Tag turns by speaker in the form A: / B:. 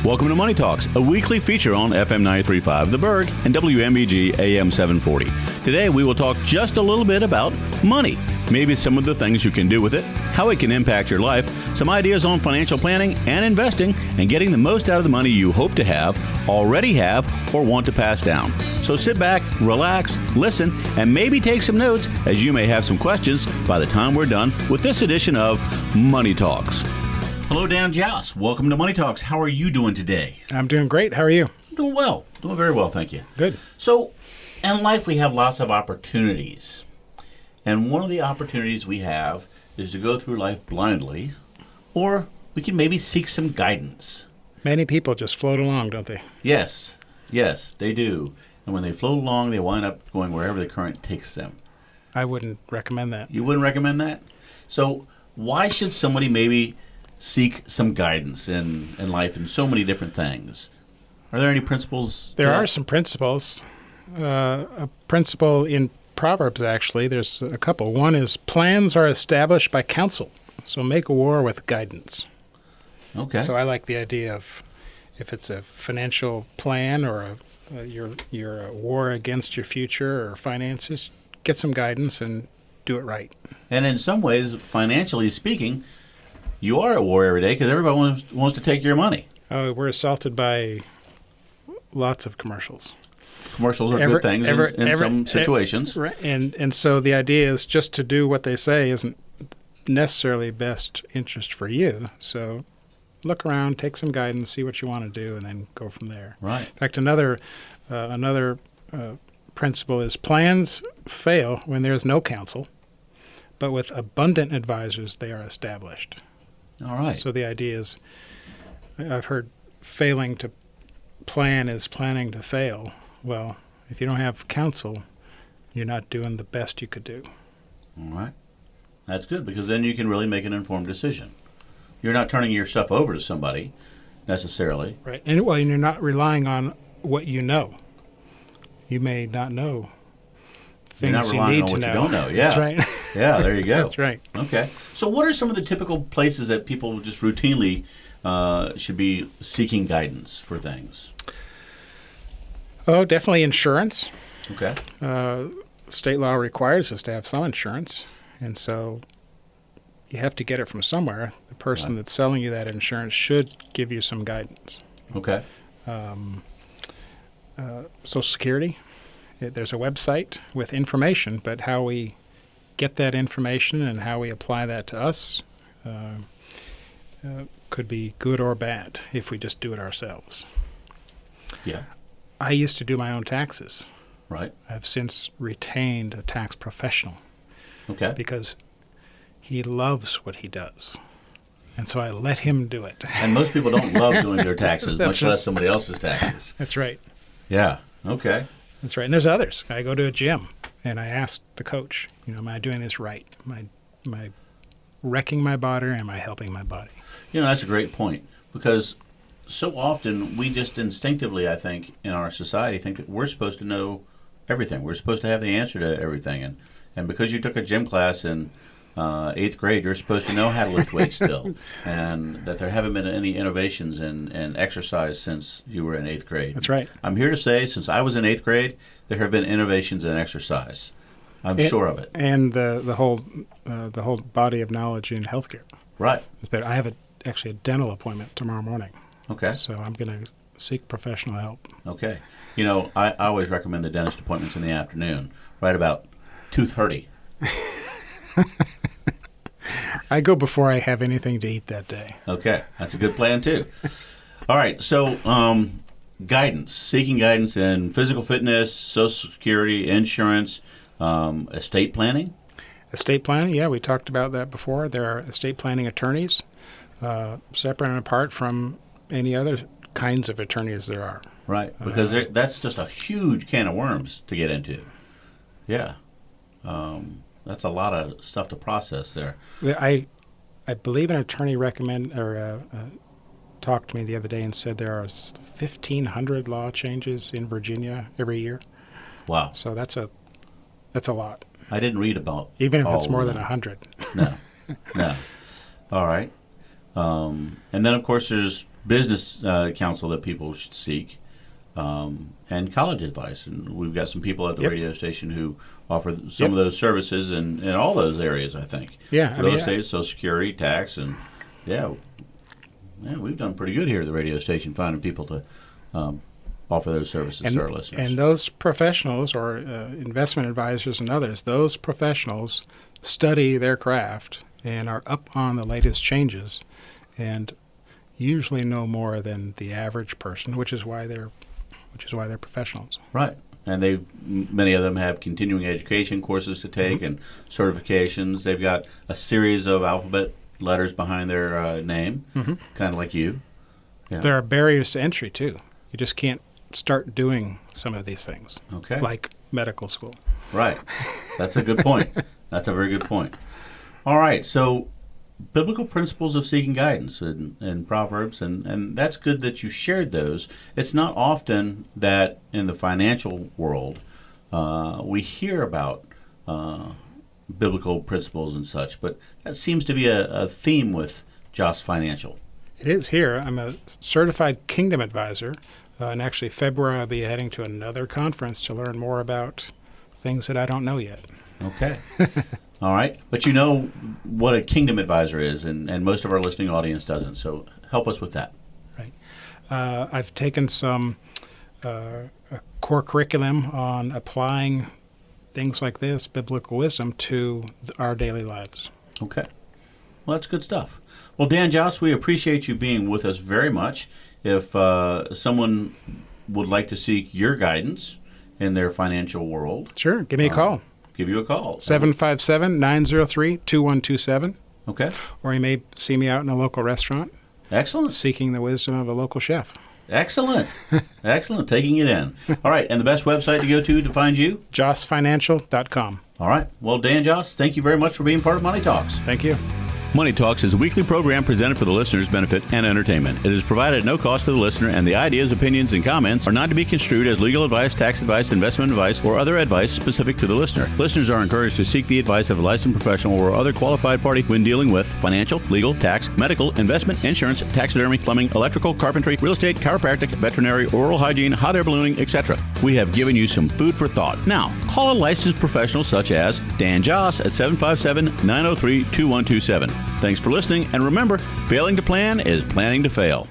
A: Welcome to Money Talks, a weekly feature on FM 93.5 The Berg and WMEG AM 740. Today we will talk just a little bit about money, maybe some of the things you can do with it, how it can impact your life, some ideas on financial planning and investing, and getting the most out of the money you hope to have, already have, or want to pass down. So sit back, relax, listen, and maybe take some notes, as you may have some questions by the time we're done with this edition of Money Talks. Hello, Dan Joust. Welcome to Money Talks. How are you doing today?
B: I'm doing great. How are you?
A: Doing well. Doing very well, thank you.
B: Good.
A: So, in life we have lots of opportunities. And one of the opportunities we have is to go through life blindly, or we can maybe seek some guidance.
B: Many people just float along, don't they?
A: Yes, they do. And when they float along, they wind up going wherever the current takes them.
B: I wouldn't recommend that.
A: You wouldn't recommend that? So, why should somebody maybe seek some guidance in life in so many different things? Are there any principles?
B: There are some principles. A principle in Proverbs, actually, there's a couple. One is plans are established by counsel, so make war with guidance.
A: Okay.
B: So I like the idea of if it's a financial plan or your war against your future or finances, get some guidance and do it right.
A: And in some ways, financially speaking, you are at war every day because everybody wants to take your money.
B: Oh, we're assaulted by lots of commercials.
A: Commercials are good things in some situations.
B: And so the idea is just to do what they say isn't necessarily best interest for you. So look around, take some guidance, see what you want to do, and then go from there.
A: Right.
B: In fact, another principle is plans fail when there is no counsel, but with abundant advisors they are established.
A: All right.
B: So the idea is, I've heard failing to plan is planning to fail. Well, if you don't have counsel, you're not doing the best you could do.
A: All right. That's good because then you can really make an informed decision. You're not turning your stuff over to somebody necessarily.
B: Right. And you're not relying on what you know. You may not know things you need to know.
A: You're not relying on what you don't know. Yeah.
B: That's right.
A: Yeah, there you go.
B: That's right.
A: Okay. So what are some of the typical places that people just routinely should be seeking guidance for things?
B: Oh, definitely insurance.
A: Okay.
B: State law requires us to have some insurance, and so you have to get it from somewhere. The person that's selling you that insurance should give you some guidance.
A: Okay.
B: Social Security, there's a website with information, but how we get that information and how we apply that to us could be good or bad if we just do it ourselves.
A: Yeah.
B: I used to do my own taxes.
A: Right.
B: I've since retained a tax professional.
A: Okay.
B: Because he loves what he does. And so I let him do it.
A: And most people don't love doing their taxes, much
B: right.
A: less somebody else's taxes.
B: That's right.
A: Yeah. Okay.
B: That's right. And there's others. I go to a gym and I ask the coach, am I doing this right? Am I wrecking my body or am I helping my body?
A: That's a great point because so often we just instinctively, I think, in our society think that we're supposed to know everything. We're supposed to have the answer to everything. And because you took a gym class in 8th grade, you're supposed to know how to lift weights still. And that there haven't been any innovations in exercise since you were in 8th grade.
B: That's right.
A: I'm here to say, since I was in 8th grade, there have been innovations in exercise. I'm sure of it.
B: And the whole body of knowledge in healthcare.
A: Right.
B: I have actually a dental appointment tomorrow morning.
A: Okay.
B: So I'm going to seek professional help.
A: Okay. I always recommend the dentist appointments in the afternoon, right about 2:30.
B: I go before I have anything to eat that day.
A: Okay. That's a good plan, too. All right. So guidance, seeking guidance in physical fitness, Social Security, insurance, estate planning.
B: Estate planning, yeah, we talked about that before. There are estate planning attorneys, separate and apart from any other kinds of attorneys there are.
A: Right, because that's just a huge can of worms to get into. Yeah. That's a lot of stuff to process there.
B: I believe an attorney talked to me the other day and said there are 1,500 law changes in Virginia every year.
A: Wow.
B: So that's a lot.
A: I didn't read about
B: even if it's more than 100.
A: No. All right. And then, of course, there's business counsel that people should seek, and college advice. And we've got some people at the radio station who offer some of those services in all those areas, I think.
B: Yeah.
A: Real estate, Social Security, tax, and we've done pretty good here at the radio station finding people to offer those services to our listeners.
B: And those professionals, or investment advisors and others, those professionals study their craft and are up on the latest changes, and usually know more than the average person, which is why they're professionals.
A: Right. And many of them have continuing education courses to take and certifications. They've got a series of alphabet letters behind their name, kind of like you. Yeah.
B: There are barriers to entry, too. You just can't start doing some of these things, like medical school.
A: Right. That's a good point. That's a very good point. All right. So biblical principles of seeking guidance in Proverbs, and that's good that you shared those. It's not often that in the financial world we hear about biblical principles and such, but that seems to be a theme with Joss Financial.
B: It is here. I'm a certified kingdom advisor, and actually February I'll be heading to another conference to learn more about things that I don't know yet.
A: Okay. All right. But you know what a kingdom advisor is, and most of our listening audience doesn't, so help us with that.
B: Right. I've taken some core curriculum on applying things like this, biblical wisdom, to our daily lives.
A: Okay. Well, that's good stuff. Well, Dan Joss, we appreciate you being with us very much. If someone would like to seek your guidance in their financial world,
B: sure, give me a call.
A: Give you a call.
B: 757-903-2127.
A: Okay.
B: Or you may see me out in a local restaurant.
A: Excellent.
B: Seeking the wisdom of a local chef.
A: Excellent. Excellent. Taking it in. All right. And the best website to go to find you?
B: jossfinancial.com.
A: All right. Well, Dan Joss, thank you very much for being part of Money Talks.
B: Thank you.
A: Money Talks is a weekly program presented for the listener's benefit and entertainment. It is provided at no cost to the listener, and the ideas, opinions, and comments are not to be construed as legal advice, tax advice, investment advice, or other advice specific to the listener. Listeners are encouraged to seek the advice of a licensed professional or other qualified party when dealing with financial, legal, tax, medical, investment, insurance, taxidermy, plumbing, electrical, carpentry, real estate, chiropractic, veterinary, oral hygiene, hot air ballooning, etc. We have given you some food for thought. Now, call a licensed professional such as Dan Joss at 757-903-2127. Thanks for listening, and remember, failing to plan is planning to fail.